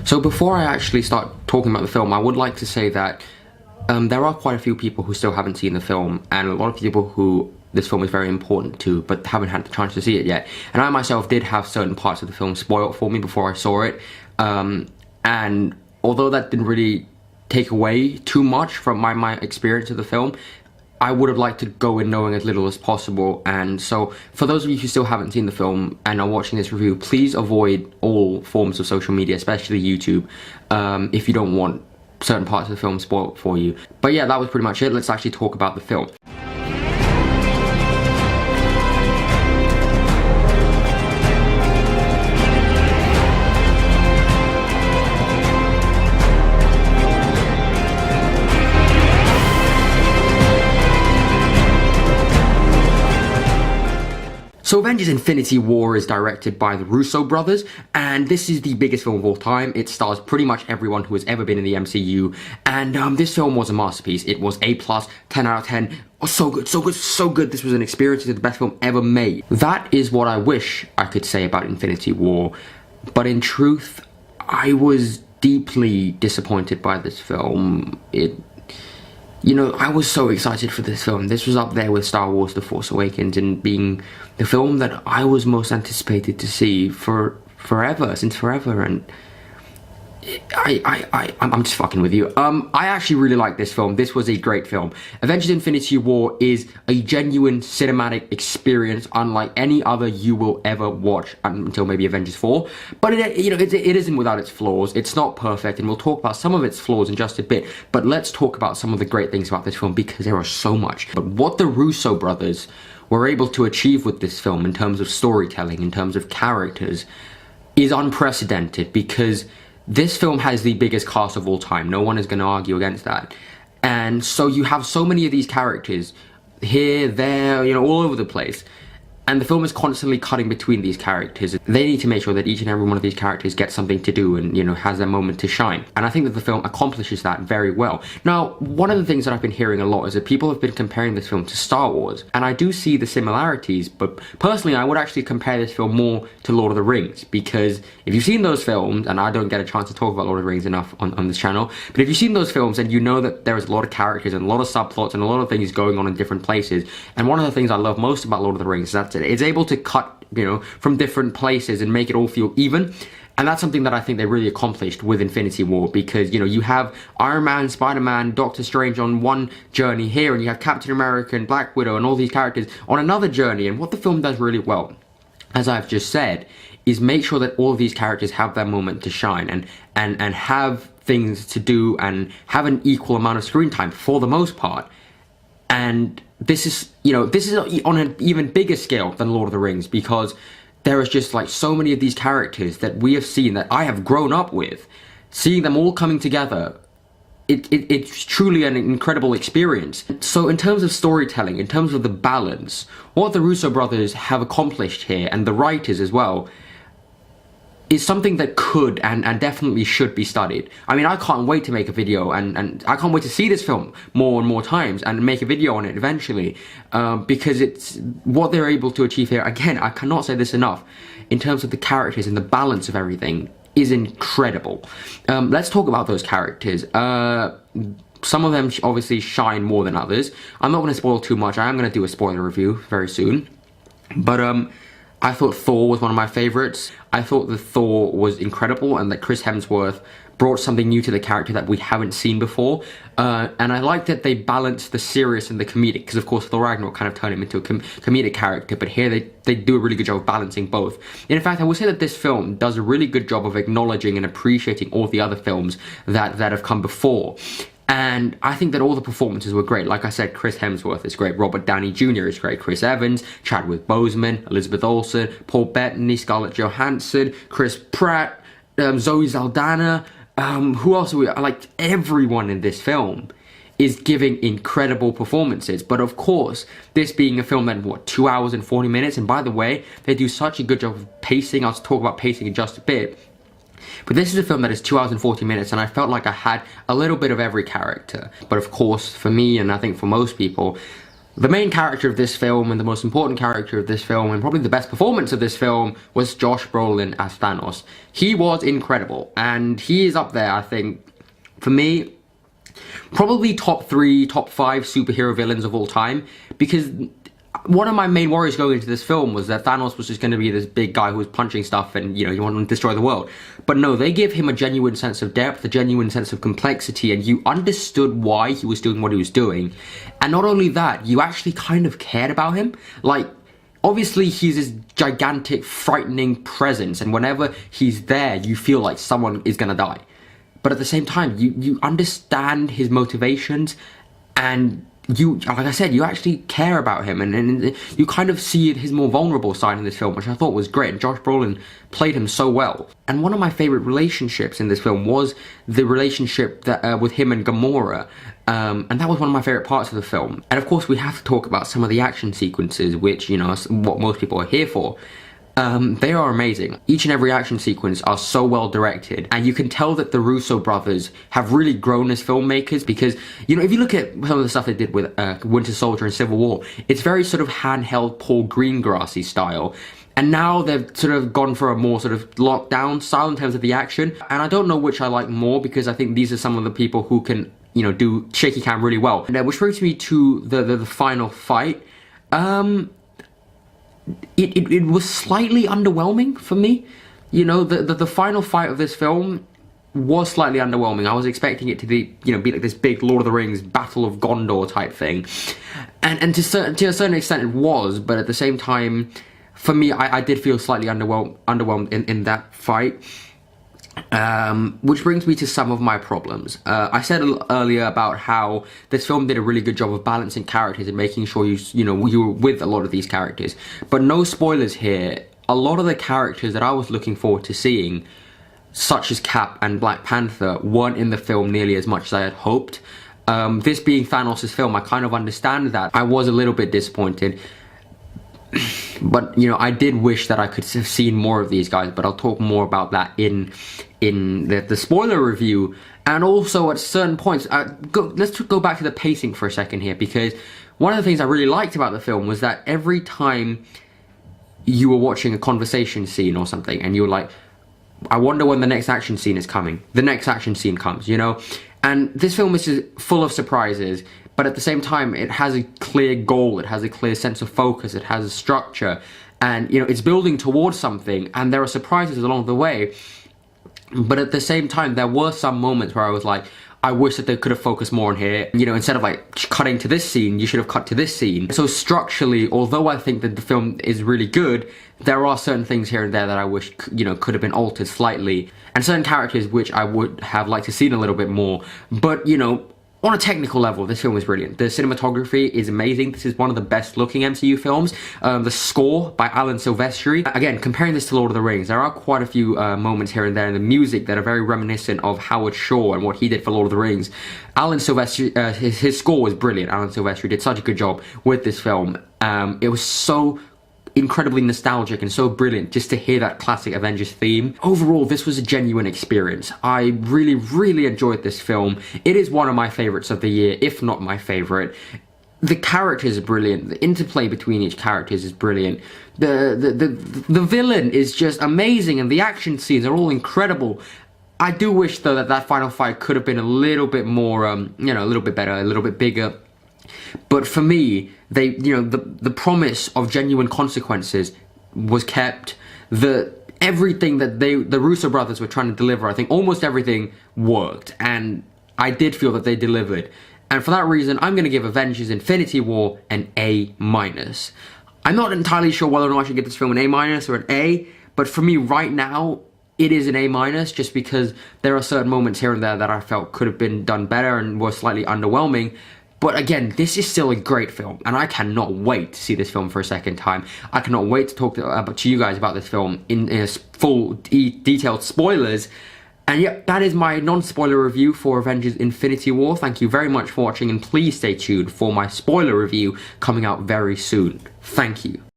So before I actually start talking about the film, I would like to say that there are quite a few people who still haven't seen the film, and a lot of people who this film is very important to, but haven't had the chance to see it yet. And I myself did have certain parts of the film spoiled for me before I saw it, and although that didn't really take away too much from my experience of the film, I would have liked to go in knowing as little as possible. And so for those of you who still haven't seen the film and are watching this review, please avoid all forms of social media, especially YouTube, if you don't want certain parts of the film spoiled for you. But yeah, that was pretty much it. Let's actually talk about the film. So Avengers Infinity War is directed by the Russo brothers, and this is the biggest film of all time. It stars pretty much everyone who has ever been in the MCU, and this film was a masterpiece. It was A+, 10 out of 10. Oh, so good, so good, so good. This was an experience. It's the best film ever made. That is what I wish I could say about Infinity War, but in truth, I was deeply disappointed by this film. You know, I was so excited for this film. This was up there with Star Wars: The Force Awakens and being the film that I was most anticipated to see since forever, and I'm just fucking with you. I actually really like this film. This was a great film. Avengers Infinity War is a genuine cinematic experience unlike any other you will ever watch until maybe Avengers 4. But it isn't without its flaws. It's not perfect, and we'll talk about some of its flaws in just a bit. But let's talk about some of the great things about this film, because there are so much. But what the Russo brothers were able to achieve with this film in terms of storytelling, in terms of characters, is unprecedented, because this film has the biggest cast of all time. No one is going to argue against that. And so you have so many of these characters here, there, all over the place. And the film is constantly cutting between these characters. They need to make sure that each and every one of these characters gets something to do and, has their moment to shine. And I think that the film accomplishes that very well. Now, one of the things that I've been hearing a lot is that people have been comparing this film to Star Wars. And I do see the similarities, but personally, I would actually compare this film more to Lord of the Rings. Because if you've seen those films, and I don't get a chance to talk about Lord of the Rings enough on this channel, but if you've seen those films and you know that there is a lot of characters and a lot of subplots and a lot of things going on in different places. And one of the things I love most about Lord of the Rings is that it's able to cut, from different places and make it all feel even. And that's something that I think they really accomplished with Infinity War, because, you have Iron Man, Spider-Man, Doctor Strange on one journey here, and you have Captain America and Black Widow and all these characters on another journey. And what the film does really well, as I've just said, is make sure that all of these characters have their moment to shine and have things to do and have an equal amount of screen time for the most part. And this is on an even bigger scale than Lord of the Rings, because there is just like so many of these characters that we have seen, that I have grown up with, seeing them all coming together. It's truly an incredible experience. So in terms of storytelling, in terms of the balance, what the Russo brothers have accomplished here, and the writers as well, is something that could and definitely should be studied. I mean, I can't wait to make a video, and I can't wait to see this film more and more times and make a video on it eventually, because it's what they're able to achieve here. Again, I cannot say this enough, in terms of the characters and the balance of everything, is incredible. Let's talk about those characters. Some of them obviously shine more than others. I'm not going to spoil too much. I am going to do a spoiler review very soon. But I thought Thor was one of my favorites. I thought that Thor was incredible, and that Chris Hemsworth brought something new to the character that we haven't seen before. And I like that they balanced the serious and the comedic, because of course Thor Ragnarok kind of turned him into a comedic character, but here they do a really good job of balancing both. And in fact, I would say that this film does a really good job of acknowledging and appreciating all the other films that have come before. And I think that all the performances were great. Like I said, Chris Hemsworth is great, Robert Downey Jr. is great, Chris Evans, Chadwick Boseman, Elizabeth Olsen, Paul Bettany, Scarlett Johansson, Chris Pratt, Zoe Saldana, who else are we? Like, everyone in this film is giving incredible performances. But of course, this being a film that, 2 hours and 40 minutes, and by the way, they do such a good job of pacing. I'll talk about pacing in just a bit. But this is a film that is 2 hours and 40 minutes, and I felt like I had a little bit of every character. But of course, for me, and I think for most people, The main character of this film and the most important character of this film and probably the best performance of this film was Josh Brolin as Thanos. He was incredible, and he is up there, I think, for me, probably top 3, top 5 superhero villains of all time, because one of my main worries going into this film was that Thanos was just going to be this big guy who was punching stuff and, you know, you want to destroy the world. But no, they give him a genuine sense of depth, a genuine sense of complexity, and you understood why he was doing what he was doing. And not only that, you actually kind of cared about him. Like, obviously he's this gigantic, frightening presence, and whenever he's there, you feel like someone is going to die. But at the same time, you understand his motivations, and you, like I said, you actually care about him, and you kind of see his more vulnerable side in this film, which I thought was great. And Josh Brolin played him so well. And one of my favorite relationships in this film was the relationship that with him and Gamora, and that was one of my favorite parts of the film. And of course, we have to talk about some of the action sequences, which, you know, is what most people are here for. They are amazing. Each and every action sequence are so well directed, and you can tell that the Russo brothers have really grown as filmmakers, because, you know, if you look at some of the stuff they did with Winter Soldier and Civil War, it's very sort of handheld Paul Greengrassy style. And now they've sort of gone for a more sort of lockdown style in terms of the action. And I don't know which I like more, because I think these are some of the people who can, you know, do shaky cam really well. And, which brings me to the final fight. It was slightly underwhelming for me. You know, the final fight of this film was slightly underwhelming. I was expecting it to be, you know, be like this big Lord of the Rings Battle of Gondor type thing, and to a certain extent it was, but at the same time, for me, I did feel slightly underwhelmed in that fight. Which brings me to some of my problems. I said earlier about how this film did a really good job of balancing characters and making sure you were with a lot of these characters. But no spoilers here. A lot of the characters that I was looking forward to seeing, such as Cap and Black Panther, weren't in the film nearly as much as I had hoped. This being Thanos' film, I kind of understand that. I was a little bit disappointed. But, you know, I did wish that I could have seen more of these guys, but I'll talk more about that in the spoiler review. And also at certain points, let's go back to the pacing for a second here, because one of the things I really liked about the film was that every time you were watching a conversation scene or something, and you were like, I wonder when the next action scene is coming, the next action scene comes, you know? And this film is just full of surprises, but at the same time, it has a clear goal, it has a clear sense of focus, it has a structure, and, you know, it's building towards something, and there are surprises along the way. But at the same time, there were some moments where I was like, I wish that they could have focused more on here. You know, instead of like cutting to this scene, you should have cut to this scene. So structurally, although I think that the film is really good, there are certain things here and there that I wish, you know, could have been altered slightly. And certain characters which I would have liked to see a little bit more. But, you know, on a technical level, this film is brilliant. The cinematography is amazing. This is one of the best looking MCU films. The score by Alan Silvestri. Again, comparing this to Lord of the Rings, there are quite a few moments here and there in the music that are very reminiscent of Howard Shore and what he did for Lord of the Rings. Alan Silvestri, his score was brilliant. Alan Silvestri did such a good job with this film. It was so incredibly nostalgic and so brilliant just to hear that classic Avengers theme. Overall, this was a genuine experience. I really, really enjoyed this film. It is one of my favorites of the year, if not my favorite. The characters are brilliant. The interplay between each characters is brilliant. The villain is just amazing, and the action scenes are all incredible. I do wish, though, that final fight could have been a little bit more, you know, a little bit better, a little bit bigger. But for me, the promise of genuine consequences was kept. Everything that the Russo brothers were trying to deliver, I think almost everything worked, and I did feel that they delivered. And for that reason, I'm going to give Avengers Infinity War an A-. I'm not entirely sure whether or not I should give this film an A- or an A, but for me right now, it is an A-, just because there are certain moments here and there that I felt could have been done better and were slightly underwhelming. But again, this is still a great film, and I cannot wait to see this film for a second time. I cannot wait to talk to you guys about this film in full detailed spoilers. And yep, that is my non-spoiler review for Avengers Infinity War. Thank you very much for watching, and please stay tuned for my spoiler review coming out very soon. Thank you.